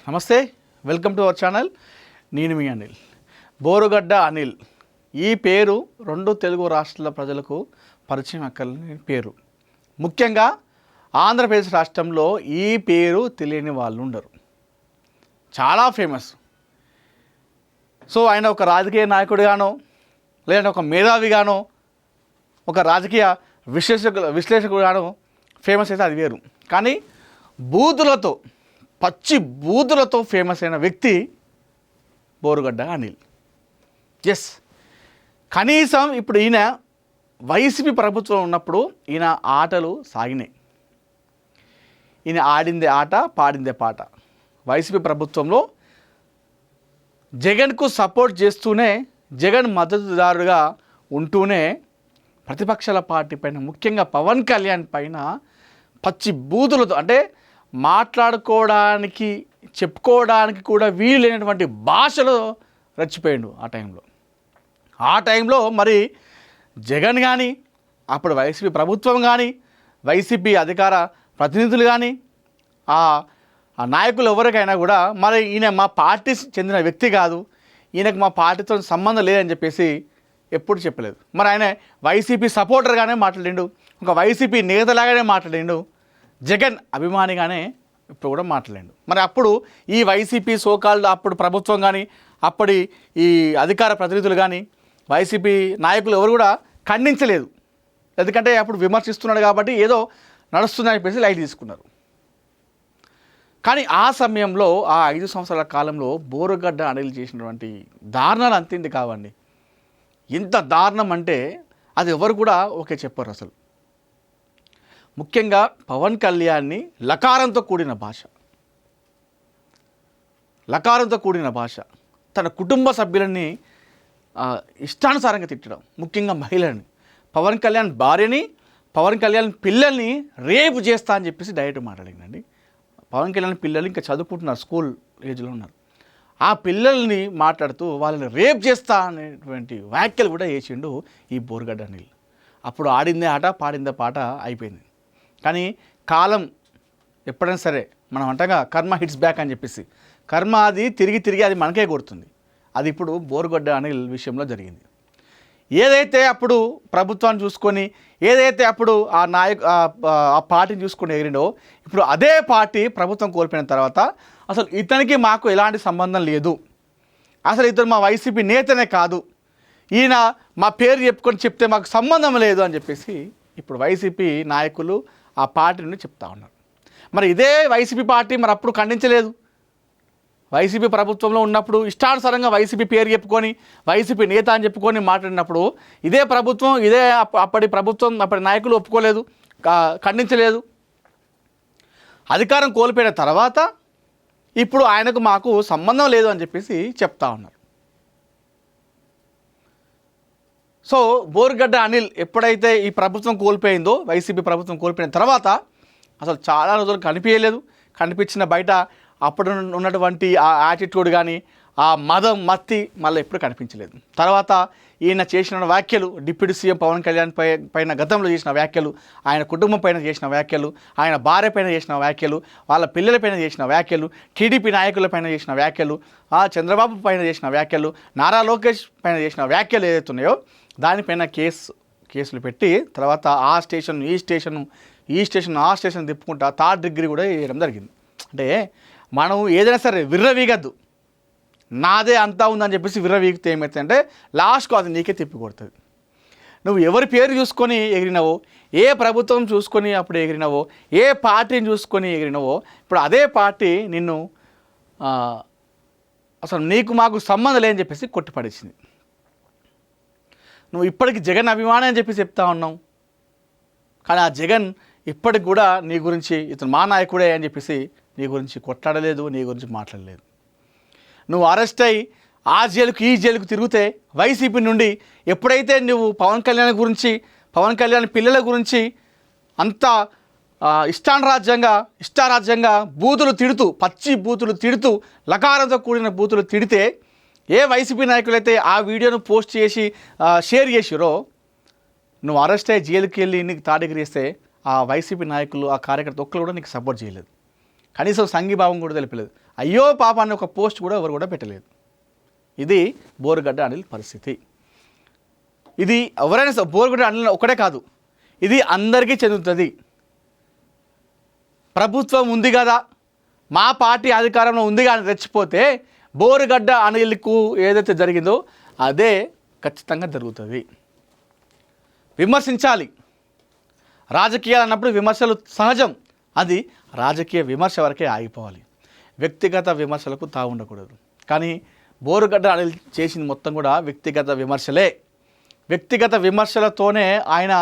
నమస్తే, welcome to our channel. నేను మీ అనిల్. బోరుగడ్డ అనిల్ ఈ పేరు రెండు తెలుగు రాష్ట్రాల ప్రజలకు పరిచయం అక్కర్లేని పేరు. ముఖ్యంగా ఆంధ్రప్రదేశ్ రాష్ట్రంలో ఈ పేరు తెలియని వాళ్ళు ఉండరు. చాలా ఫేమస్. సో ఆయన ఒక రాజకీయ నాయకుడిగానో లేదంటే ఒక మేధావిగానో ఒక రాజకీయ విశ్లేషకుడిగానో ఫేమస్ అయితే అది వేరు. కానీ బూతులతో, పచ్చి బూతులతో ఫేమస్ అయిన వ్యక్తి బోరుగడ్డ అనిల్. ఎస్, కనీసం ఇప్పుడు ఈయన వైసీపీ ప్రభుత్వం ఉన్నప్పుడు ఈయన ఆటలు సాగినాయి. ఈయన ఆడిందే ఆట, పాడిందే పాట. వైసీపీ ప్రభుత్వంలో జగన్కు సపోర్ట్ చేస్తూనే, జగన్ మద్దతుదారుగా ఉంటూనే ప్రతిపక్షాల పార్టీ పైన, ముఖ్యంగా పవన్ కళ్యాణ్ పైన పచ్చి బూతులతో, అంటే మాట్లాడుకోవడానికి చెప్పుకోవడానికి కూడా వీలు లేనటువంటి భాషలో రెచ్చిపోయాడు ఆ టైంలో మరి జగన్ కానీ, అప్పుడు వైసీపీ ప్రభుత్వం కానీ, వైసీపీ అధికార ప్రతినిధులు కానీ, ఆ నాయకులు ఎవరికైనా కూడా మరి ఈయన మా పార్టీ చెందిన వ్యక్తి కాదు, ఈయనకు మా పార్టీతో సంబంధం లేదని చెప్పేసి ఎప్పుడు చెప్పలేదు. మరి ఆయన వైసీపీ సపోర్టర్గానే మాట్లాడిండు, ఒక వైసీపీ నేతలాగానే మాట్లాడిండు, జగన్ అభిమానిగానే ఇప్పుడు కూడా మాట్లాడాడు. మరి అప్పుడు ఈ వైసీపీ సోకాల్డ్ అప్పుడు ప్రభుత్వం కానీ, అప్పటి ఈ అధికార ప్రతినిధులు కానీ, వైసీపీ నాయకులు ఎవరు కూడా ఖండించలేదు. ఎందుకంటే అప్పుడు విమర్శిస్తున్నాడు కాబట్టి ఏదో నడుస్తుందని చెప్పేసి లైట్ తీసుకున్నారు. కానీ ఆ సమయంలో, ఆ 5 సంవత్సరాల కాలంలో బోరుగడ్డ అనిల్ చేసినటువంటి దారుణాలు అంతింది కావండి. ఎంత దారుణం అంటే అది ఎవరు కూడా ఓకే చెప్పారు అసలు. ముఖ్యంగా పవన్ కళ్యాణ్ని లకారంతో కూడిన భాష, తన కుటుంబ సభ్యులని ఇష్టానుసారంగా తిట్టడం, ముఖ్యంగా మహిళని, పవన్ కళ్యాణ్ భార్యని, పవన్ కళ్యాణ్ పిల్లల్ని రేపు చేస్తా అని చెప్పేసి డైరెక్ట్ మాట్లాడిందండి. పవన్ కళ్యాణ్ పిల్లలు ఇంకా చదువుకుంటున్నారు, స్కూల్ ఏజ్లో ఉన్నారు. ఆ పిల్లల్ని మాట్లాడుతూ వాళ్ళని రేప్ చేస్తా అనేటువంటి వ్యాఖ్యలు కూడా చేసిండు ఈ బోరుగడ్డ అనిల్. అప్పుడు ఆడిందే ఆట, పాడిందే పాట అయిపోయింది. కానీ కాలం ఎప్పుడైనా సరే, మనం అంటగా కర్మ హిట్స్ బ్యాక్ అని చెప్పేసి, కర్మ అది తిరిగి అది మనకే కొడుతుంది. అది ఇప్పుడు బోరుగడ్డ అనిల్ విషయంలో జరిగింది. ఏదైతే అప్పుడు ప్రభుత్వాన్ని చూసుకొని, ఏదైతే అప్పుడు ఆ పార్టీని చూసుకొని ఎగిరిండో, ఇప్పుడు అదే పార్టీ ప్రభుత్వం కోల్పోయిన తర్వాత అసలు ఇతనికి మాకు ఎలాంటి సంబంధం లేదు, అసలు ఇతను మా వైసీపీ నేతనే కాదు, ఈయన మా పేరు చెప్తే మాకు సంబంధం లేదు అని చెప్పేసి ఇప్పుడు వైసీపీ నాయకులు ఆ పార్టీ నుండి చెప్తా ఉన్నారు. మరి ఇదే వైసీపీ పార్టీ మరి అప్పుడు ఖండించలేదు. వైసీపీ ప్రభుత్వంలో ఉన్నప్పుడు ఇష్టానుసారంగా వైసీపీ పేరు చెప్పుకొని, వైసీపీ నేత అని చెప్పుకొని మాట్లాడినప్పుడు ఇదే ప్రభుత్వం, అప్పటి నాయకులు ఒప్పుకోలేదు, ఖండించలేదు. అధికారం కోల్పోయిన తర్వాత ఇప్పుడు ఆయనకు మాకు సంబంధం లేదు అని చెప్పేసి చెప్తా ఉన్నారు. సో బోరుగడ్డ అనిల్ ఎప్పుడైతే ఈ ప్రభుత్వం కోల్పోయిందో, వైసీపీ ప్రభుత్వం కోల్పోయిన తర్వాత అసలు చాలా రోజులు కనిపించిన బయట అప్పుడు ఉన్నటువంటి ఆ యాటిట్యూడ్ కానీ, ఆ మత్తి మళ్ళీ ఎప్పుడు కనిపించలేదు. తర్వాత ఈయన చేసిన వ్యాఖ్యలు, డిప్యూటీ సీఎం పవన్ కళ్యాణ్ పైన గతంలో చేసిన వ్యాఖ్యలు, ఆయన కుటుంబం పైన చేసిన వ్యాఖ్యలు, ఆయన భార్య పైన చేసిన వ్యాఖ్యలు, వాళ్ళ పిల్లల పైన చేసిన వ్యాఖ్యలు, టీడీపీ నాయకుల పైన చేసిన వ్యాఖ్యలు, చంద్రబాబు పైన చేసిన వ్యాఖ్యలు, నారా లోకేష్ పైన చేసిన వ్యాఖ్యలు ఏదైతే ఉన్నాయో దానిపైన కేసులు పెట్టి తర్వాత ఆ స్టేషన్ ఆ స్టేషన్ తిప్పుకుంటా 3rd డిగ్రీ కూడా వేయడం జరిగింది. అంటే మనం ఏదైనా సరే విర్రవీగద్దు, నాదే అంతా ఉందని చెప్పేసి విర్రవీగితే ఏమవుతుందంటే లాస్ట్కు అది నీకే తిప్పి కొడుతుంది. నువ్వు ఎవరి పేరు చూసుకొని ఎగిరినవో, ఏ ప్రభుత్వం చూసుకొని అప్పుడు ఎగిరినవో, ఏ పార్టీని చూసుకొని ఎగిరినవో, ఇప్పుడు అదే పార్టీ నిన్ను అసలు నీకు మాకు సంబంధం లేదని చెప్పేసి కొట్టిపడేసింది. నువ్వు ఇప్పటికి జగన్ అభిమాని అని చెప్పి చెప్తా ఉన్నావు, కానీ ఆ జగన్ ఇప్పటికి కూడా నీ గురించి ఇతను మా నాయకుడే అని చెప్పేసి నీ గురించి కొట్లాడలేదు, నీ గురించి మాట్లాడలేదు. నువ్వు అరెస్ట్ అయ్యి ఆ జైలుకు ఈ జైలుకు తిరిగితే వైసీపీ నుండి ఎప్పుడైతే నువ్వు పవన్ కళ్యాణ్ పిల్లల గురించి అంతా ఇష్టారాజ్యంగా బూతులు తిడుతూ, పచ్చి బూతులు తిడుతూ, లకారంతో కూడిన బూతులు తిడితే ఏ వైసీపీ నాయకులైతే ఆ వీడియోను పోస్ట్ చేసి షేర్ చేసిరో, నువ్వు అరెస్ట్ అయ్యి జైలుకి వెళ్ళి నీకు తాడిగిరి వేస్తే ఆ వైసీపీ నాయకులు, ఆ కార్యకర్త ఒక్కరు కూడా నీకు సపోర్ట్ చేయలేదు. కనీసం సంఘీభావం కూడా తెలిపలేదు. అయ్యో పాప అనే ఒక పోస్ట్ కూడా ఎవరు కూడా పెట్టలేదు. ఇది బోరుగడ్డ అనిల్ పరిస్థితి. ఇది ఎవరైనా బోరుగడ్డ అనిల్ ఒకటే కాదు, ఇది అందరికీ చెందుతుంది. ప్రభుత్వం ఉంది కదా, మా పార్టీ అధికారంలో ఉంది కానీ రెచ్చిపోతే బోరుగడ్డ అనిల్కు ఏదైతే జరిగిందో అదే ఖచ్చితంగా జరుగుతుంది. విమర్శించాలి. రాజకీయాలు అన్నప్పుడు విమర్శలు సహజం. అది రాజకీయ విమర్శ వరకే ఆగిపోవాలి. వ్యక్తిగత విమర్శలకు తావు ఉండకూడదు. కానీ బోరుగడ్డ అనిల్ చేసింది మొత్తం కూడా వ్యక్తిగత విమర్శలే. వ్యక్తిగత విమర్శలతోనే ఆయన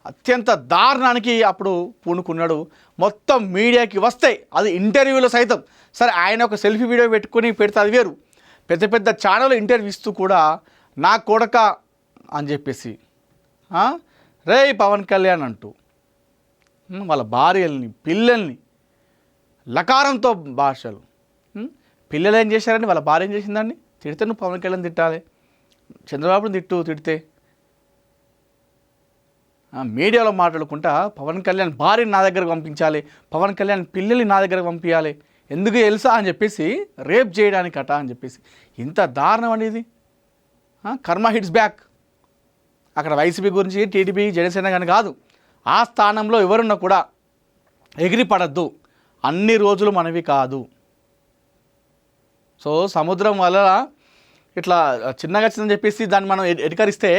అత్యంత దారుణానికి అప్పుడు పూనుకున్నాడు. మొత్తం మీడియాకి వస్తే అది ఇంటర్వ్యూలో సైతం సరే ఆయన ఒక సెల్ఫీ వీడియో పెట్టుకుని పెడితే అది వేరు. పెద్ద పెద్ద ఛానల్ ఇంటర్వ్యూ ఇస్తూ కూడా నా కొడక అని చెప్పేసి రే పవన్ కళ్యాణ్ అంటూ వాళ్ళ భార్యల్ని పిల్లల్ని లకారంతో భాషలు. పిల్లలు ఏం చేశారని వాళ్ళ భార్య ఏం చేసిందండి? తిడితే నువ్వు పవన్ కళ్యాణ్ తిట్టాలి, చంద్రబాబుని తిడితే. మీడియాలో మాట్లాడుకుంటా పవన్ కళ్యాణ్ భార్యని నా దగ్గరకు పంపించాలి, పవన్ కళ్యాణ్ పిల్లల్ని నా దగ్గరకు పంపించాలి, ఎందుకు తెలుసా అని చెప్పేసి రేప్ చేయడానికి అట అని చెప్పేసి. ఇంత దారుణం అనేది. కర్మ హిట్స్ బ్యాక్. అక్కడ వైసీపీ గురించి టీడీపీ జనసేన కానీ కాదు, ఆ స్థానంలో ఎవరున్నా కూడా ఎగిరిపడద్దు. అన్ని రోజులు మనవి కాదు. సో సముద్రం వల్ల ఇట్లా చిన్నగా చిన్న చెప్పేసి దాన్ని మనం ఎడకరిస్తే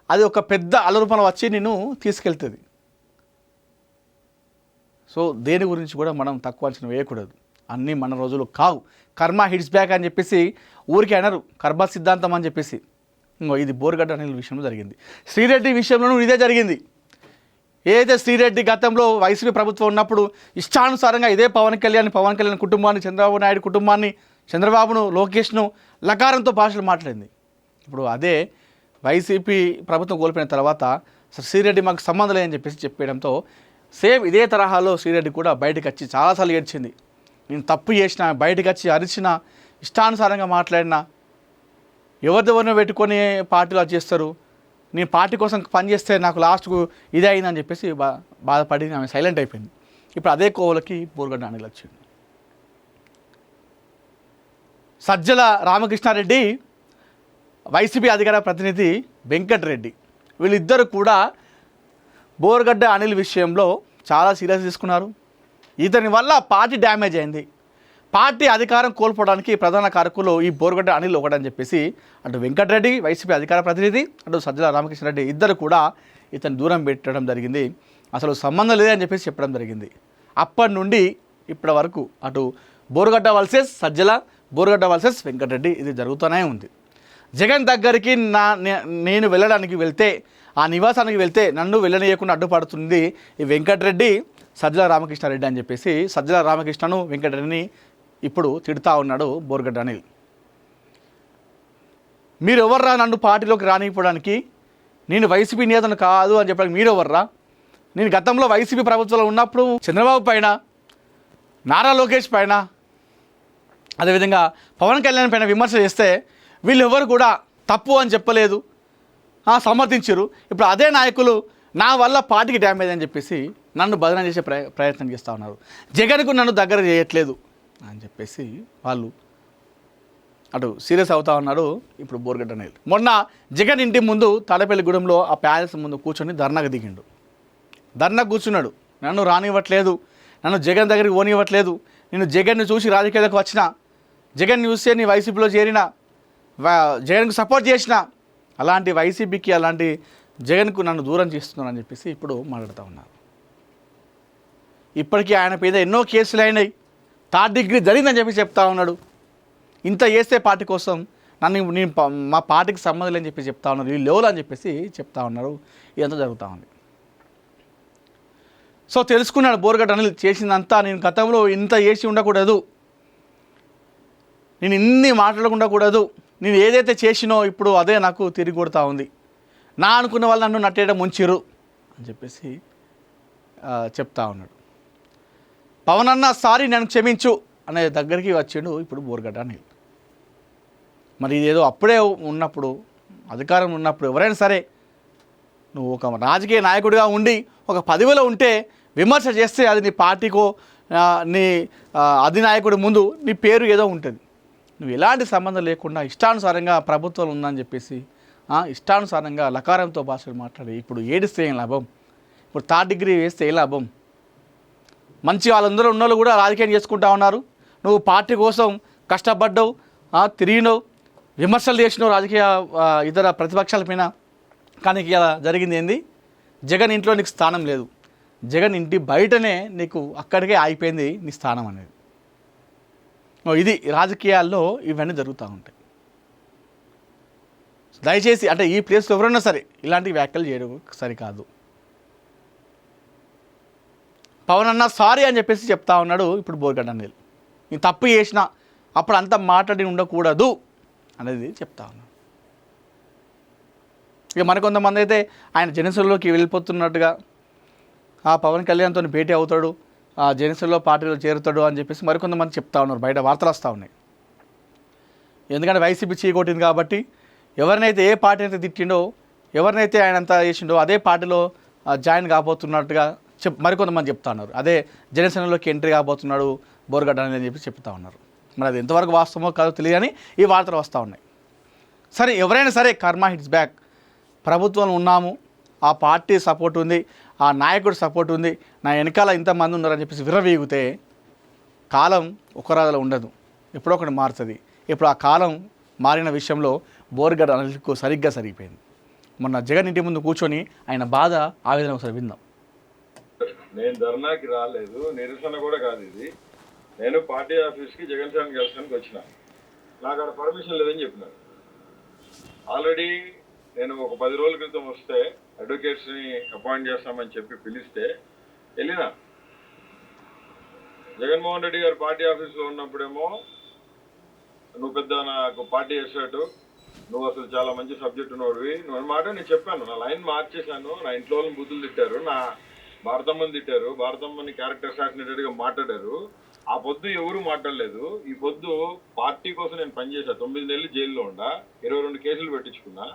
అది ఒక పెద్ద అలరూపంలో వచ్చి నిన్ను తీసుకెళ్తుంది. సో దేని గురించి కూడా మనం తక్కువ అంచనా వేయకూడదు. అన్నీ మన రోజులు కావు. కర్మ హిట్స్ బ్యాక్ అని చెప్పేసి ఊరికి అనరు, కర్మ సిద్ధాంతం అని చెప్పేసి. ఇది బోరుగడ్డ అనిల్ విషయంలో జరిగింది. శ్రీరెడ్డి విషయంలోనూ ఇదే జరిగింది. ఏదైతే శ్రీరెడ్డి గతంలో వైసీపీ ప్రభుత్వం ఉన్నప్పుడు ఇష్టానుసారంగా ఇదే పవన్ కళ్యాణ్ కుటుంబాన్ని, చంద్రబాబు నాయుడు కుటుంబాన్ని, చంద్రబాబును, లోకేష్ను లకారంతో భాషలు మాట్లాడింది. ఇప్పుడు అదే వైసీపీ ప్రభుత్వం కోల్పోయిన తర్వాత శ్రీరెడ్డి మాకు సంబంధం లేదని చెప్పేసి చెప్పేయడంతో సేమ్ ఇదే తరహాలో శ్రీరెడ్డి కూడా బయటకు వచ్చి చాలాసార్లు ఏడ్చింది. నేను తప్పు చేసిన, బయటకు వచ్చి అరిచిన, ఇష్టానుసారంగా మాట్లాడినా, ఎవరిదెవరినో పెట్టుకొని పార్టీలో చేస్తారు, నేను పార్టీ కోసం పనిచేస్తే నాకు లాస్ట్కు ఇదే అయిందని చెప్పేసి బాధపడి ఆమె సైలెంట్ అయిపోయింది. ఇప్పుడు అదే కోవలకి బోరుగడ్డ అనిల్ వచ్చింది. సజ్జల రామకృష్ణారెడ్డి, వైసీపీ అధికార ప్రతినిధి వెంకటరెడ్డి, వీళ్ళిద్దరూ కూడా బోరుగడ్డ అనిల్ విషయంలో చాలా సీరియస్ తీసుకున్నారు. ఇతని వల్ల పార్టీ డ్యామేజ్ అయింది, పార్టీ అధికారం కోల్పోవడానికి ప్రధాన కారకులు ఈ బోరుగడ్డ అనిల్ ఒకటని చెప్పేసి అటు వెంకటరెడ్డి వైసీపీ అధికార ప్రతినిధి, అటు సజ్జల రామకృష్ణారెడ్డి ఇద్దరు కూడా ఇతను దూరం పెట్టడం జరిగింది. అసలు సంబంధం లేదని చెప్పేసి చెప్పడం జరిగింది. అప్పటి నుండి ఇప్పటి వరకు అటు బోరుగడ్డ వర్సెస్ సజ్జల, బోరుగడ్డ వర్సెస్ వెంకటరెడ్డి ఇది జరుగుతూనే ఉంది. జగన్ దగ్గరికి నేను వెళ్ళడానికి వెళ్తే, ఆ నివాసానికి వెళ్తే నన్ను వెళ్ళనీయకుండా అడ్డుపడుతుంది ఈ వెంకటరెడ్డి, సజ్జల రామకృష్ణారెడ్డి అని చెప్పేసి సజ్జల రామకృష్ణను, వెంకటరెడ్డిని ఇప్పుడు తిడుతూ ఉన్నాడు బోరుగడ్డ అనిల్. మీరు ఎవర్రా నన్ను పార్టీలోకి రానివ్వడానికి? నేను వైసీపీ నేతను కాదు అని చెప్పడానికి మీరు ఎవర్రా? నేను గతంలో వైసీపీ ప్రభుత్వంలో ఉన్నప్పుడు చంద్రబాబు పైన, నారా లోకేష్ పైన, అదేవిధంగా పవన్ కళ్యాణ్ పైన విమర్శ చేస్తే వీళ్ళు ఎవరు కూడా తప్పు అని చెప్పలేదు, సమర్థించారు. ఇప్పుడు అదే నాయకులు నా వల్ల పార్టీకి డ్యామేజ్ అని చెప్పేసి నన్ను బదనాం చేసే ప్రయత్నం చేస్తూ ఉన్నారు. జగన్కు నన్ను దగ్గర చేయట్లేదు అని చెప్పేసి వాళ్ళు అటు సీరియస్ అవుతా ఉన్నారు ఇప్పుడు బోరుగడ్డ అనిల్. మొన్న జగన్ ఇంటి ముందు తాడేపల్లిగూడెంలో ఆ ప్యాలెస్ ముందు కూర్చొని ధర్నాకు దిగిండు. ధర్నా కూర్చున్నాడు. నన్ను రానివ్వట్లేదు, నన్ను జగన్ దగ్గరికి పోనివ్వట్లేదు, నేను జగన్ని చూసి రాజకీయాలకు వచ్చిన, జగన్ చూస్తే నీ వైసీపీలో చేరిన, జగన్కు సపోర్ట్ చేసిన, అలాంటి వైసీపీకి అలాంటి జగన్కు నన్ను దూరం చేస్తున్నానని చెప్పేసి ఇప్పుడు మాట్లాడుతూ ఉన్నారు. ఇప్పటికీ ఆయన మీద ఎన్నో కేసులు అయినాయి, 3rd డిగ్రీ జరిగిందని చెప్పి చెప్తా ఉన్నాడు. ఇంత చేస్తే పార్టీ కోసం నేను మా పార్టీకి సంబంధం లేని చెప్పి చెప్తా ఉన్నారు, వీళ్ళు లేవులు అని చెప్పేసి చెప్తా ఉన్నారు. ఇదంతా జరుగుతూ ఉంది. సో తెలుసుకున్నాడు బోరుగడ్డ అనిల్ చేసిందంతా, నేను గతంలో ఇంత చేసి ఉండకూడదు, నేను ఇన్ని మాట్లాడకుండకూడదు, నేను ఏదైతే చేసినో ఇప్పుడు అదే నాకు తిరిగి కొడుతూ ఉంది, నా అనుకున్న వాళ్ళు నన్ను నట్టేయడం ముంచిరు అని చెప్పేసి చెప్తా ఉన్నాడు. పవన్ అన్న సారీ నన్ను క్షమించు అనే దగ్గరికి వచ్చిండు ఇప్పుడు బోరుగడ్డ అనిల్. మరి ఇదేదో అప్పుడే ఉన్నప్పుడు, అధికారం ఉన్నప్పుడు ఎవరైనా సరే నువ్వు ఒక రాజకీయ నాయకుడిగా ఉండి ఒక పదవిలో ఉంటే విమర్శ చేస్తే అది నీ పార్టీకో నీ అధినాయకుడి ముందు నీ పేరు ఏదో ఉంటుంది. నువ్వు ఎలాంటి సంబంధం లేకుండా ఇష్టానుసారంగా ప్రభుత్వం ఉందని చెప్పేసి ఇష్టానుసారంగా లకారంతో భాషలు మాట్లాడి ఇప్పుడు ఏడిస్తే ఏం లాభం? ఇప్పుడు థర్డ్ డిగ్రీ వేస్తే ఏం లాభం? మంచి వాళ్ళందరూ ఉన్నోళ్ళు కూడా రాజకీయం చేసుకుంటా ఉన్నారు. నువ్వు పార్టీ కోసం కష్టపడ్డావు, తిరిగినావు, విమర్శలు చేసినావు రాజకీయ ఇతర ప్రతిపక్షాల పైన. కానీ ఇలా జరిగింది ఏంది? జగన్ ఇంట్లో నీకు స్థానం లేదు. జగన్ ఇంటి బయటనే నీకు అక్కడికే ఆగిపోయింది నీ స్థానం అనేది. ఇది రాజకీయాల్లో ఇవన్నీ జరుగుతూ ఉంటాయి. దయచేసి అంటే ఈ ప్లేస్లో ఎవరైనా సరే ఇలాంటి వ్యాఖ్యలు చేయడం సరికాదు. పవన్ అన్న సారీ అని చెప్పేసి చెప్తా ఉన్నాడు ఇప్పుడు బోర్గడ్డ అనిల్. నేను తప్పు చేసిన అప్పుడు అంతా మాట్లాడి ఉండకూడదు అనేది చెప్తా ఉన్నాడు. ఇక మరికొంతమంది అయితే ఆయన జనసేనలోకి వెళ్ళిపోతున్నట్టుగా పవన్ కళ్యాణ్తో భేటీ అవుతాడు, జనసేనలో పార్టీలో చేరుతాడు అని చెప్పేసి మరికొంతమంది చెప్తా ఉన్నారు. బయట వార్తలు వస్తూ ఉన్నాయి. ఎందుకంటే వైసీపీ చీకొట్టింది కాబట్టి ఎవరినైతే ఏ పార్టీ అయితే తిట్టిండో, ఎవరినైతే ఆయన అంతా చేసిండో అదే పార్టీలో జాయిన్ కాబోతున్నట్టుగా మరికొంతమంది చెప్తా ఉన్నారు. అదే జనసేనలోకి ఎంట్రీ కాబోతున్నాడు బోర్గడ్డ అని చెప్పి చెప్తా ఉన్నారు. మరి అది ఎంతవరకు వాస్తవమో కాదో తెలియని ఈ వార్తలు వస్తూ ఉన్నాయి. సరే, ఎవరైనా సరే కర్మ హిట్స్ బ్యాక్. ప్రభుత్వం ఉన్నాము, ఆ పార్టీ సపోర్ట్ ఉంది, ఆ నాయకుడు సపోర్ట్ ఉంది, నా వెనకాల ఇంతమంది ఉన్నారని చెప్పేసి విర్రవీగితే కాలం ఒకరాజులో ఉండదు, ఎప్పుడో ఒకటి మారుతుంది. ఇప్పుడు ఆ కాలం మారిన విషయంలో బోర్గడ్డ అనిల్కు సరిగ్గా సరిగిపోయింది. మొన్న జగన్ ఇంటి ముందు కూర్చొని ఆయన బాధ ఆవేదన ఒకసారి విందాం. నేను ధర్నాకి రాలేదు, నిరసన కూడా కాదు ఇది. నేను పార్టీ ఆఫీస్కి జగన్ సార్ని కలిసడానికి వచ్చిన. నాకు అక్కడ పర్మిషన్ లేదని చెప్పినారు. ఆల్రెడీ నేను ఒక 10 రోజుల క్రితం వస్తే అడ్వకేట్స్ని అపాయింట్ చేస్తామని చెప్పి పిలిస్తే వెళ్ళినా. జగన్మోహన్ రెడ్డి గారు పార్టీ ఆఫీస్లో ఉన్నప్పుడేమో నువ్వు పెద్ద నాకు పార్టీ చేసేటట్టు, నువ్వు అసలు చాలా మంచి సబ్జెక్ట్ ఉన్నవాడివి, నువ్వు అన్నమాట నేను చెప్పాను. నా లైన్ మార్చేశాను. నా ఇంట్లో వాళ్ళని బుద్ధులు తిట్టారు, నా భారతమ్మని తిట్టారు, భారతమ్మని క్యారెక్టర్ అసాసినేటెడ్గా మాట్లాడారు. ఆ పొద్దు ఎవరు మాట్లాడలేదు. ఈ పొద్దు పార్టీ కోసం నేను పనిచేసా. 9 నెలలు జైల్లో ఉండా, 22 కేసులు పెట్టించుకున్నా,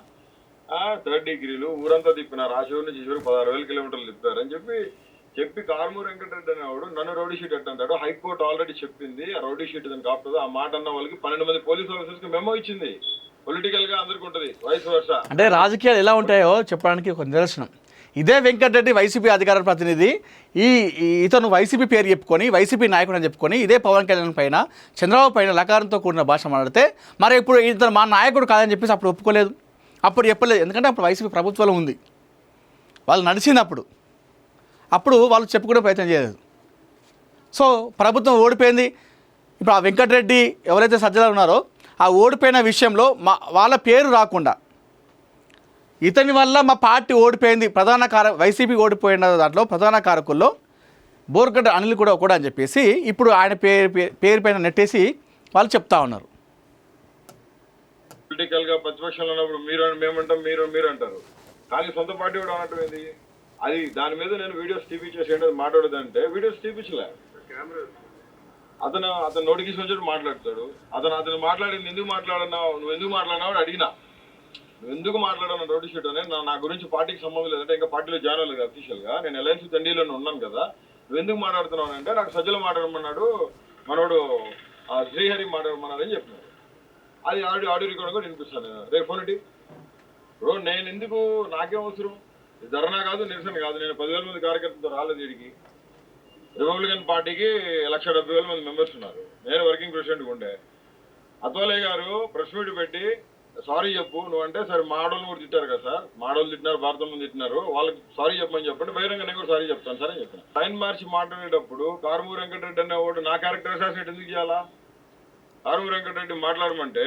3rd డిగ్రీలు ఊరంతా తిప్పిన, రాజూరు నుంచి చివరికి 16,000 కిలోమీటర్లు తిప్పారని చెప్పి కారుమూరి వెంకటరెడ్డి అనేవాడు నన్ను రౌడీ షీట్ అంటాడు. హైకోర్టు ఆల్రెడీ చెప్పింది ఆ రౌడీ షీట్ దానికి కాపుతుంది. ఆ మాట అన్న వాళ్ళకి 12 మంది పోలీస్ ఆఫీసర్స్కి మెమో ఇచ్చింది. పొలిటికల్ గా అందరికి ఉంటుంది, వయసు వర్ష. అంటే రాజకీయాలు ఎలా ఉంటాయో చెప్పడానికి ఒక నిదర్శనం. ఇదే వెంకటరెడ్డి వైసీపీ అధికార ప్రతినిధి, ఇతను వైసీపీ పేరు చెప్పుకొని వైసీపీ నాయకుడు అని చెప్పుకొని ఇదే పవన్ కళ్యాణ్ పైన చంద్రబాబు పైన లకారంతో కూడిన భాష మాట్లాడితే, మరి ఇప్పుడు ఇతను మా నాయకుడు కాదని చెప్పేసి అప్పుడు ఒప్పుకోలేదు, అప్పుడు చెప్పలేదు. ఎందుకంటే అప్పుడు వైసీపీ ప్రభుత్వంలో ఉంది, వాళ్ళు నడిచింది. అప్పుడు వాళ్ళు చెప్పుకునే ప్రయత్నం చేయలేదు. సో ప్రభుత్వం ఓడిపోయింది. ఇప్పుడు ఆ వెంకటరెడ్డి ఎవరైతే సజ్జలు ఉన్నారో ఆ ఓడిపోయిన విషయంలో వాళ్ళ పేరు రాకుండా ఇతని వల్ల మా పార్టీ ఓడిపోయింది, వైసీపీ ఓడిపోయిన దాంట్లో ప్రధాన కారకుల్లో బోర్గడ్డ అనిల్ కూడా అని చెప్పేసి ఇప్పుడు ఆయన పేరు పైన నెట్టేసి వాళ్ళు చెప్తా ఉన్నారు. పొలిటికల్ గా ప్రతిపక్షంలో ఉన్నప్పుడు మీరు మేమంటాం, మీరు అంటారు, కానీ సొంత పార్టీ కూడా అనటం అది. దాని మీద నేను వీడియోస్ తీపిచ్చేసి మాట్లాడదంటే వీడియోస్ తీపించలే. అతను నోటిఫికేషన్ వచ్చి మాట్లాడతాడు. అతను మాట్లాడింది ఎందుకు మాట్లాడినావు, నువ్వు ఎందుకు మాట్లాడినావు అని అడిగినా. నువ్వు ఎందుకు మాట్లాడావు రోడ్డు షీట్ అని, నా గురించి పార్టీకి సంబంధం లేదంటే ఇంకా పార్టీలో జాయిన్ అవ్వలేదు అఫీషియల్ గా, నేను ఎల్ఐన్సీ తండ్రిలోనే ఉన్నాను కదా, నువ్వు ఎందుకు మాట్లాడుతున్నావు అంటే నాకు సజ్జలు మాట్లాడమన్నాడు, మనోడు శ్రీహరి మాట్లాడమన్నాడు అని చెప్పినాడు. అది ఆడియో రికార్డ్ కూడా వినిపిస్తాను. రేపు ఫోన్ బ్రో, నేను ఎందుకు, నాకేం అవసరం, ధర్నా కాదు నిరసన కాదు. నేను 10,000 మంది కార్యకర్తలతో రాలేదు వీడికి. రిపబ్లికన్ పార్టీకి 1,70,000 మంది మెంబర్స్ ఉన్నారు. నేను వర్కింగ్ ప్రెసిడెంట్గా ఉండే. అత్వాలయ్య గారు ప్రెస్ మీట్ పెట్టి సారీ చెప్పు నువ్వు అంటే, సరే మాడోళ్ళు కూడా తిట్టారు కదా సార్, మాడోళ్ళు తిట్టినారు, భారతం తిట్టినారు, వాళ్ళకి సారీ చెప్పమని చెప్పండి, బహిరంగ నేను కూడా సారీ చెప్తాను సార్ అని చెప్పాను. లైన్ మార్చి మాట్లాడేటప్పుడు కారుమూరి వెంకటరెడ్డి అనేవాడు నా క్యారెక్టర్ అసాసినేట్ ఎందుకు చేయాలా? కారుమూరి వెంకటరెడ్డి మాట్లాడమంటే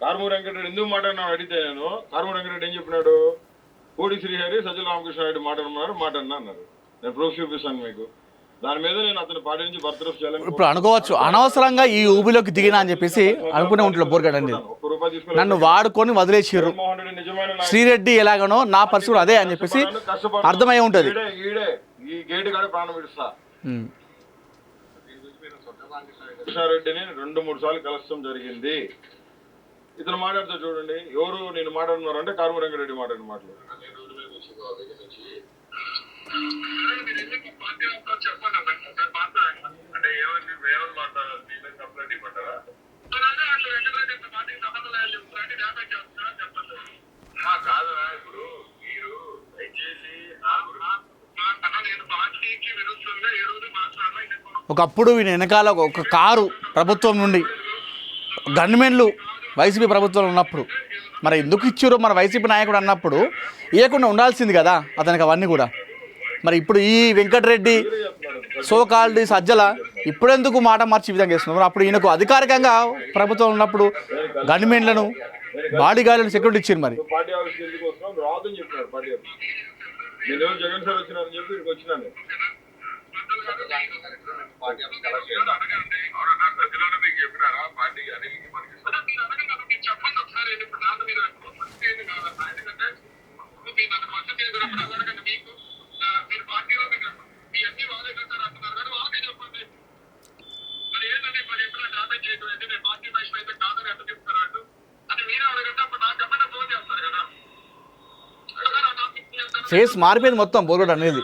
కారుమూరి వెంకటరెడ్డి ఎందుకు మాట్లాడినావు అడిగితే, నేను కారుమూరి వెంకటరెడ్డి ఏం చెప్పినాడు, కోడి శ్రీహరి సజ్జల రామకృష్ణారెడ్డి మాట్లాడమన్నారు, అన్నారు. నేను ప్రూఫ్ చూపిస్తాను మీకు. దాని మీద నేను అతని పార్టీ నుంచి బర్తరఫ్ చేయాలని ఇప్పుడు అనుకోవచ్చు, అనవసరంగా ఈ ఊబిలోకి దిగినా అని చెప్పేసి అనుకునే ఉంటాడు బోర్గడ్డ అనిల్. నన్ను వాడుకొని వదిలేసిర్రు, శ్రీరెడ్డి ఎలాగనో నా పరిస్థితి అదే అని చెప్పేసి అర్థమై ఉంటుంది. ఈ గేటు కాడ ప్రాణం విడుస్తా. కృష్ణారెడ్డిని 2-3 సార్లు కలసడం జరిగింది. ఇతను మాట్లాడుతూ చూడండి, ఎవరు నేను మాట్లాడుతున్నారు అంటే కారుమూరి వెంకటరెడ్డి మాట్లాడిన మాటలు. అంటే ఏమని మాట్లాడాలి కంప్లైంట్ ఇవ్వమంటారా? కాదనా ఇప్పుడు మీరు దయచేసి నేను పార్టీకి విరుద్ధంగా ఏ రోజు మాట్లాడాలి. ఒకప్పుడు ఈయన వెనకాల ఒక కారు ప్రభుత్వం నుండి గన్మెన్లు వైసీపీ ప్రభుత్వంలో ఉన్నప్పుడు మరి ఎందుకు ఇచ్చారో మన వైసీపీ నాయకుడు అన్నప్పుడు ఇవ్వకుండా ఉండాల్సింది కదా అతనికి అవన్నీ కూడా. మరి ఇప్పుడు ఈ వెంకటరెడ్డి సోకాల్డ్ సజ్జల ఇప్పుడెందుకు మాట మార్చి విధంగా చేస్తున్నారు? అప్పుడు ఈయనకు అధికారికంగా ప్రభుత్వం ఉన్నప్పుడు గన్మెన్లను బాడీ గార్డులను సెక్యూరిటీ ఇచ్చారు. మరి పార్టీ ఆఫీస్ ఎందుకు వస్తున్నాం రాదని చెప్పినారు. పార్టీ ఆఫీస్ నేను జగన్ సార్ వచ్చినారని చెప్పి ఇక్కడికి వచ్చినాను. మీకు చెప్పినారా పార్టీ చెప్పండి ఒకసారి మీరు పార్టీలో మీ అన్ని వాళ్ళే అంటున్నారు కానీ వాళ్ళకే చెప్పండి. మరి ఏంటంటే మరి ఎప్పుడు డామేజ్ చేయడం నేను పార్టీ వైపు అయితే కాదని ఎంత చెప్తారు అని మీరే అడగంటే అప్పుడు నాకు ఎప్పుడైనా ఫోన్ చేస్తారు కదా. ఫేస్ మారిపోయింది మొత్తం బోర్గడ్ అనేది.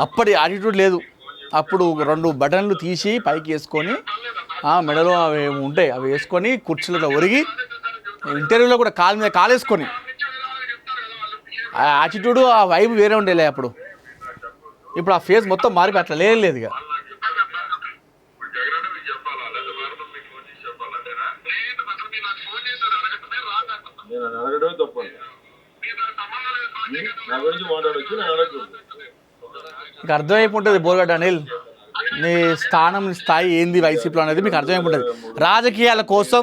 అప్పటి యాటిట్యూడ్ లేదు. అప్పుడు 2 బటన్లు తీసి పైకి వేసుకొని మెడలో అవి ఉంటాయి అవి వేసుకొని కుర్చీలో ఒరిగి ఇంటర్వ్యూలో కూడా కాలు మీద కాలేసుకొని ఆ యాటిట్యూడ్ ఆ వైబ్ వేరే ఉండేలే అప్పుడు. ఇప్పుడు ఆ ఫేస్ మొత్తం మారిపోయి అట్లా లేదు ఇక. మీకు అర్థమైపోతుంది బోర్గడ్ అనిల్ నీ స్థానం స్థాయి ఏంది వైసీపీలో అనేది మీకు అర్థమైపోతుంది. రాజకీయాల కోసం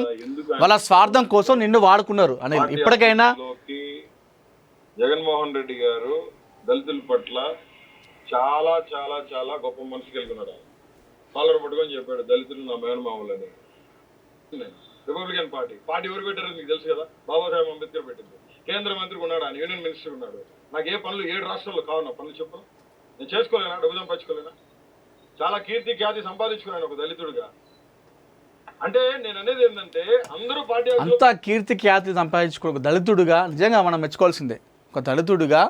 వాళ్ళ స్వార్థం కోసం నిన్ను వాడుకున్నారు అనిల్. ఇప్పటికైనా జగన్మోహన్ రెడ్డి గారు దళితుల పట్ల చాలా చాలా చాలా గొప్ప మనసు కలిగి ఉన్నాడు. కాలర్ పట్టుకొని చెప్పాడు దళితులు నా మేనమామలని. రిపబ్లికన్ పార్టీ ఎవరు పెట్టారో మీకు తెలుసు కదా. బాబాసాహెబ్ అంబేద్కర్ పెట్టింది. కేంద్ర మంత్రి ఉన్నాడు, ఆయన యూనియన్ మినిస్టర్ ఉన్నాడు. నాకు ఏ పనులు 7 రాష్ట్రాల్లో కావున్నా పనులు చెప్పను. నేను చేసుకోలేనా, డబ్బు సంపాదించుకోలేనా? చాలా కీర్తి ఖ్యాతి సంపాదించుకున్నాను ఒక దళితుడిగా. అంటే నేను అనేది ఏంటంటే అందరూ పార్టీ అంతా కీర్తి ఖ్యాతి సంపాదించుకున్న ఒక దళితుడిగా నిజంగా మనం మెచ్చుకోవాల్సిందే. ఒక దళితుడిగా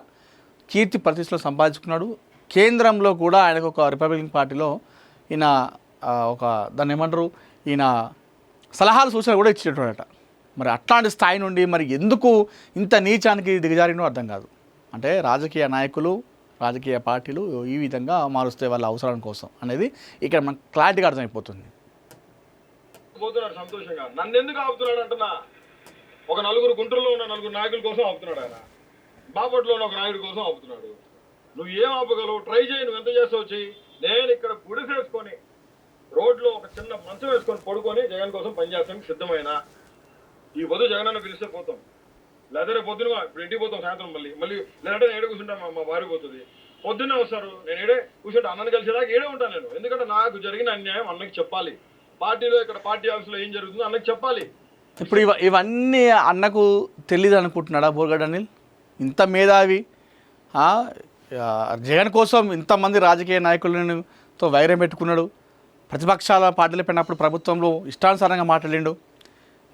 కీర్తి ప్రతిష్టలు సంపాదించుకున్నాడు. కేంద్రంలో కూడా ఆయనకు ఒక రిపబ్లికన్ పార్టీలో ఈయన ఒక దాన్ని ఏమంటారు ఈయన సలహాలు సూచనలు కూడా ఇచ్చేటోడట. మరి అట్లాంటి స్థాయి నుండి మరి ఎందుకు ఇంత నీచానికి దిగజారినో అర్థం కాదు. అంటే రాజకీయ నాయకులు రాజకీయ పార్టీలు ఈ విధంగా మారుస్తే వాళ్ళ అవసరాల కోసం అనేది ఇక్కడ మనకు క్లారిటీగా అర్థమైపోతుంది. పోతున్నాడు సంతోషంగా. నన్ను ఎందుకు ఆపుతున్నాడు అంటున్నా. ఒక 4 గుంటూరులో ఉన్న 4 నాయకుల కోసం ఆపుతున్నాడు ఆయన. బాపట్లో ఉన్న ఒక నాయకుడి కోసం ఆపుతున్నాడు. నువ్వు ఏం ఆపగలవు? ట్రై చేయి. నువ్వు ఎంత చేస్తావు చెయ్యి. నేను ఇక్కడ గుడిసేసుకొని రోడ్లో ఒక చిన్న మంచం వేసుకొని పడుకొని జగన్ కోసం పనిచేస్తానికి సిద్ధమైనా. ఈ పొద్దు జగన్ అన్న పిలిస్తే పోతాం, లేదా రేపు పొద్దున ఇప్పుడు ఇంటికి పోతాం సాయంత్రం మళ్ళీ లేదంటే నేను ఏడే కూర్చుంటాం. మా భార్య పోతుంది, పొద్దున్నే వస్తారు. నేను ఏడే కూర్చుంటే అన్నని కలిసేదాకా ఏడే ఉంటాను నేను. ఎందుకంటే నాకు జరిగిన అన్యాయం అన్నకి చెప్పాలి. పార్టీలో ఇక్కడ పార్టీ ఆఫీస్లో ఏం జరుగుతుందో అన్నకి చెప్పాలి. ఇప్పుడు ఇవన్నీ అన్నకు తెలియదు అనుకుంటున్నాడా బోర్గడ్ అనిల్? ఇంత మేధావి జగన్ కోసం ఇంతమంది రాజకీయ నాయకులతో వైరం పెట్టుకున్నాడు. ప్రతిపక్షాల పార్టీలు పెట్టినప్పుడు ప్రభుత్వంలో ఇష్టానుసారంగా మాట్లాడిండు.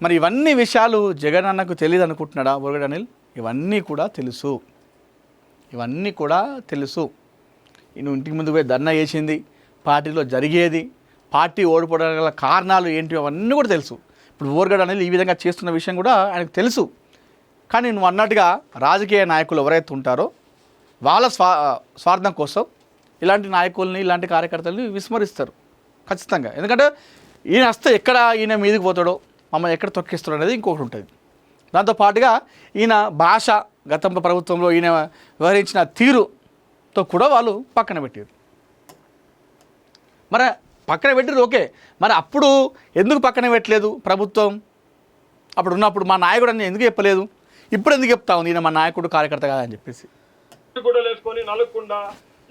మరి ఇవన్నీ విషయాలు జగన్ అన్నకు తెలియదు అనుకుంటున్నాడా బోర్గడ్ అనిల్? ఇవన్నీ కూడా తెలుసు. నువ్వు ఇంటికి ముందు పోయి ధర్నా చేసింది, పార్టీలో జరిగేది, పార్టీ ఓడిపోవడానికి గల కారణాలు ఏంటి అవన్నీ కూడా తెలుసు. ఇప్పుడు బోర్గడ్ అనిల్ ఈ విధంగా చేస్తున్న విషయం కూడా ఆయనకు తెలుసు. కానీ నువ్వు అన్నట్టుగా రాజకీయ నాయకులు ఎవరైతే ఉంటారో వాళ్ళ స్వార్థం కోసం ఇలాంటి నాయకుల్ని ఇలాంటి కార్యకర్తల్ని విస్మరిస్తారు ఖచ్చితంగా. ఎందుకంటే ఈయన వస్తే ఎక్కడ ఈయన మీదకి పోతాడో మమ్మల్ని ఎక్కడ తొక్కిస్తాడో అనేది ఇంకొకటి ఉంటుంది. దాంతోపాటుగా ఈయన భాష గతంలో ప్రభుత్వంలో ఈయన వ్యవహరించిన తీరుతో కూడా వాళ్ళు పక్కన పెట్టారు. మరి పక్కన పెట్టారు ఓకే, మరి అప్పుడు ఎందుకు పక్కన పెట్టలేదు ప్రభుత్వం? అప్పుడు ఉన్నప్పుడు మా నాయకుడు అని ఎందుకు చెప్పలేదు? ఇప్పుడు ఎందుకు చెప్తా ఉంది ఈయన మా నాయకుడు కార్యకర్త కాదని చెప్పేసి? కూడా వేసుకొని నలుక్కుండా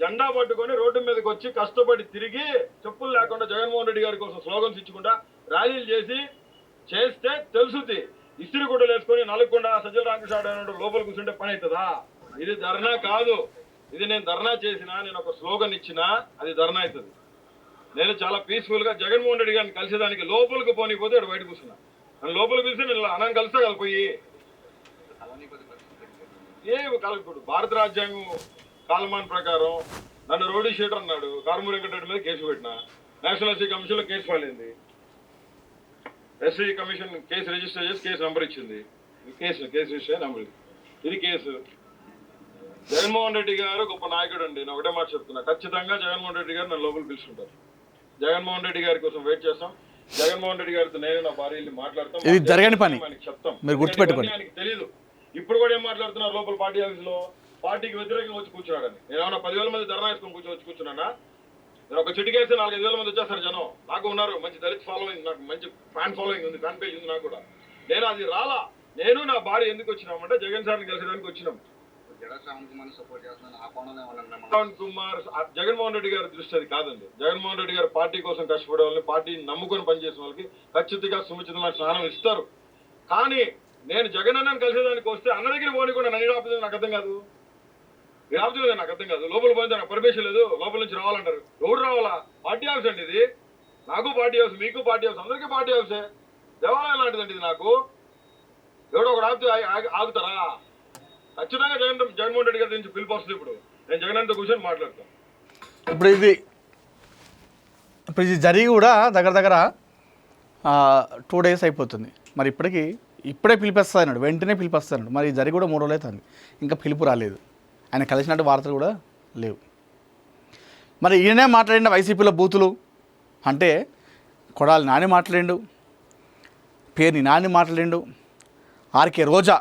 జెండా పట్టుకొని రోడ్డు మీదకి వచ్చి కష్టపడి తిరిగి చెప్పులు లేకుండా జగన్మోహన్ రెడ్డి గారి కోసం స్లోగన్స్ ఇచ్చుకుంటా ర్యాలీలు చేస్తే తెలుసుది. ఇస్త్రీ గుడ్డలు వేసుకొని నలుక్కుండా సజ్జల రామకృష్ణ లోపల కూర్చుంటే పని అవుతుందా? ఇది ధర్నా కాదు. ఇది నేను ధర్నా చేసినా, నేను ఒక స్లోగన్ ఇచ్చినా అది ధర్నా అవుతుంది. నేను చాలా పీస్ఫుల్గా జగన్మోహన్ రెడ్డి గారిని కలిసేదానికి లోపలికి పోనీపోతే ఇక్కడ బయట కూర్చున్నా. నన్ను లోపలికి పిలిస్తే నేను అన్నం కలిస్తే కలిపోయి ఏమి కలగకూడదు. భారత రాజ్యాంగం కాలమాన్ ప్రకారం నన్ను రౌడీ షీటర్ అన్నాడు. కారుమూరి వెంకటరెడ్డి మీద కేసు పెట్టినా. నేషనల్ ఎస్సీ కమిషన్లో కేసు ఫైల్ అయింది. ఎస్సీ కమిషన్ కేసు రిజిస్టర్ చేసి కేసు నంబర్ ఇచ్చింది. కేసు రిజిస్టర్ నంబర్ ఇది కేసు. జగన్మోహన్ రెడ్డి గారు గొప్ప నాయకుడు అండి. నేను ఒకటే మాట చెప్తున్నా, ఖచ్చితంగా జగన్మోహన్ రెడ్డి గారు నన్ను లోపలికి పిలుచుకుంటారు. జగన్మోహన్ రెడ్డి గారి కోసం వెయిట్ చేస్తాం. జగన్మోహన్ రెడ్డి గారితో నేను నా భార్య వెళ్ళి మాట్లాడతాం. ఇది జరగని పని చెప్తాం, మీరు గుర్తుపెట్టుకోండి. ఆయనకి తెలియదు. ఇప్పుడు కూడా ఏం మాట్లాడుతున్నారు లోపల పార్టీ ఆఫీస్ లో, పార్టీకి వ్యతిరేకంగా వచ్చి కూర్చున్నాడని. నేను ఏమన్నా 10,000 మంది ధర్నా వేసుకొని వచ్చి కూర్చున్నానా? నేను ఒక చిటికేస్తే 4-5,000 మంది వచ్చేస్తారు జనం. నాకు ఉన్నారు మంచి దళిత్ ఫాలోయింగ్, నాకు మంచి ఫ్యాన్ ఫాలోయింగ్ ఉంది, ఫ్యాన్ పేజ్ ఉంది నాకు కూడా. నేను అది రాలా. నేను నా భార్య ఎందుకు వచ్చినామంటే జగన్ సార్ని కలిసడానికి వచ్చినాం. శ్రవణ్ కుమార్ జగన్మోహన్ రెడ్డి గారి దృష్టి అది కాదండి. జగన్మోహన్ రెడ్డి గారు పార్టీ కోసం కష్టపడే వాళ్ళని, పార్టీని నమ్ముకొని పనిచేసిన వాళ్ళకి ఖచ్చితంగా సుముచితమైన స్నానం ఇస్తారు. కానీ నేను జగన్ అన్నని కలిసేదానికి వస్తే అన్న దగ్గర పోనీ కూడా నన్ను ఆపుతుంది నాకు అర్థం కాదు. మీరు ఆపుతుంది నాకు అర్థం కాదు. లోపల పోతే నాకు పర్మిషన్ లేదు, లోపల నుంచి రావాలంటారు. ఎవరు రావాలా? పార్టీ హౌస్ అండి ఇది. నాకు పార్టీ హౌస్, మీకు పార్టీ హౌస్, అందరికీ పార్టీ హౌసే. దేవాలయం లాంటిదండి ఇది. నాకు ఎవడో ఒకటి ఆపితే ఆగుతారా? ఖచ్చితంగా జగన్మోహన్ రెడ్డి గారి నుంచి పిలుపు వస్తుంది. ఇప్పుడు నేను జగన్తో కూర్చొని మాట్లాడతాను. ఇప్పుడు ఇది జరిగి కూడా దగ్గర 2 days అయిపోతుంది. మరి ఇప్పుడే పిలిపిస్తాడు, వెంటనే పిలిపిస్తాడు. మరి జరిగి కూడా 3 రోజులు అవుతుంది, ఇంకా పిలుపు రాలేదు. ఆయన కలిసినట్టు వార్తలు కూడా లేవు. మరి ఈయనే మాట్లాడిన వైసీపీలో బూతులు అంటే కొడాలి నాని మాట్లాడిండు, పేరుని నాని మాట్లాడిండు, ఆర్కే రోజా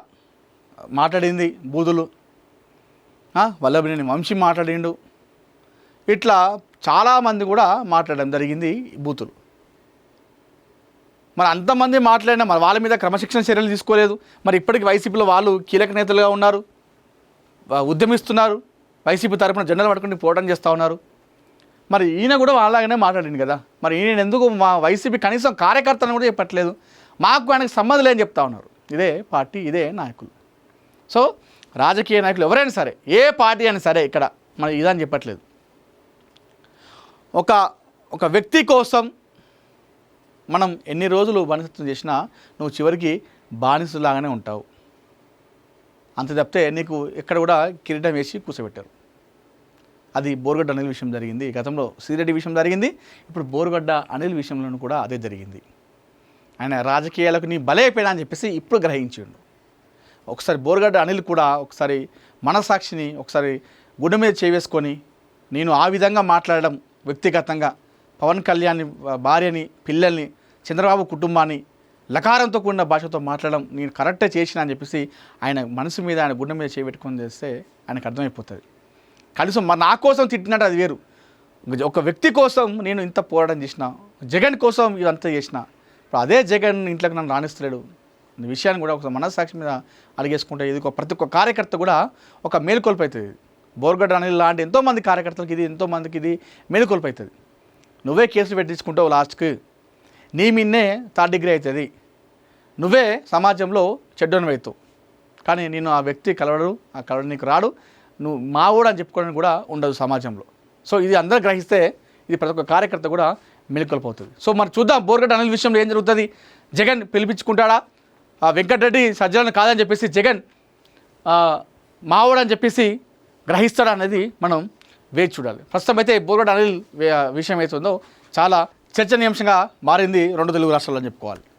మాట్లాడింది బూతులు, వల్లభనేని వంశీ మాట్లాడిండు. ఇట్లా చాలామంది కూడా మాట్లాడడం జరిగింది బూతులు. మరి అంతమంది మాట్లాడినా మరి వాళ్ళ మీద క్రమశిక్షణ చర్యలు తీసుకోలేదు. మరి ఇప్పటికీ వైసీపీలో వాళ్ళు కీలక నేతలుగా ఉన్నారు, ఉద్యమిస్తున్నారు, వైసీపీ తరఫున జెండాలు పట్టుకుని పోరాటం చేస్తూ ఉన్నారు. మరి ఈయన కూడా వాళ్ళలాగానే మాట్లాడింది కదా. మరి ఈయన ఎందుకు మా వైసీపీ కనీసం కార్యకర్తలను కూడా చెప్పట్లేదు, మాకు ఆయనకు సంబంధం లేని చెప్తా ఉన్నారు. ఇదే పార్టీ, ఇదే నాయకులు. సో రాజకీయ నాయకులు ఎవరైనా సరే, ఏ పార్టీ అయినా సరే ఇక్కడ మరి ఇదని చెప్పట్లేదు. ఒక వ్యక్తి కోసం మనం ఎన్ని రోజులు బానిసత్వం చేసినా నువ్వు చివరికి బానిసలాగానే ఉంటావు. అంత తప్పితే నీకు ఎక్కడ కూడా కిరీటం వేసి కూర్చోబెట్టారు. అది బోరుగడ్డ అనిల్ విషయం జరిగింది, గతంలో శ్రీరెడ్డి విషయం జరిగింది, ఇప్పుడు బోరుగడ్డ అనిల్ విషయంలో కూడా అదే జరిగింది. ఆయన రాజకీయాలకు నీ బలైపోయినా అని చెప్పేసి ఇప్పుడు గ్రహించిండు. ఒకసారి బోరుగడ్డ అనిల్ కూడా ఒకసారి మనసాక్షిని ఒకసారి గుండె మీద చేవేసుకొని నేను ఆ విధంగా మాట్లాడడం, వ్యక్తిగతంగా పవన్ కళ్యాణ్ భార్యని, పిల్లల్ని, చంద్రబాబు కుటుంబాన్ని లకారంతో కూడిన భాషతో మాట్లాడడం నేను కరెక్టే చేసిన అని చెప్పేసి ఆయన మనసు మీద, ఆయన గుండె మీద చేపెట్టుకొని చేస్తే ఆయనకు అర్థమైపోతుంది. కనీసం నా కోసం తిట్టినట్టు అది వేరు. ఒక వ్యక్తి కోసం నేను ఇంత పోరాటం చేసిన, జగన్ కోసం ఇదంతా చేసిన, ఇప్పుడు అదే జగన్ ఇంట్లోకి నన్ను రాణిస్తలేడు ఈ విషయాన్ని కూడా ఒక మనస్సాక్షి మీద అడిగేసుకుంటే ఇది ప్రతి ఒక్క కార్యకర్త కూడా ఒక మేలుకొల్పు అవుతుంది. బోరుగడ్డ అనిల్ లాంటి ఎంతోమంది కార్యకర్తలకు ఇది, ఎంతోమందికి ఇది మేలుకొల్పు అవుతుంది. నువ్వే కేసులు పెట్టించుకుంటావు, లాస్ట్కి నీ మిన్నే 3rd degree అవుతుంది, నువ్వే సమాజంలో చెడ్డను అవుతావు. కానీ నేను ఆ వ్యక్తి కలవడు, ఆ కలవడు నీకు రాడు, నువ్వు మావోడు అని చెప్పుకోవడానికి కూడా ఉండదు సమాజంలో. సో ఇది అందరూ గ్రహిస్తే ఇది ప్రతి ఒక్క కార్యకర్త కూడా మెలుకొల్పోతుంది. సో మరి చూద్దాం బోరుగడ్డ అనిల్ విషయంలో ఏం జరుగుతుంది. జగన్ పిలిపించుకుంటాడా, వెంకటరెడ్డి సజ్జలను కాదని చెప్పేసి జగన్ మావోడు అని చెప్పేసి గ్రహిస్తాడా అనేది మనం వేచి చూడాలి. ప్రస్తుతం అయితే బోరుగడ్డ అనిల్ విషయం అవుతుందో చాలా చర్చనీయాంశంగా మారింది 2 తెలుగు రాష్ట్రాల్లో అని చెప్పుకోవాలి.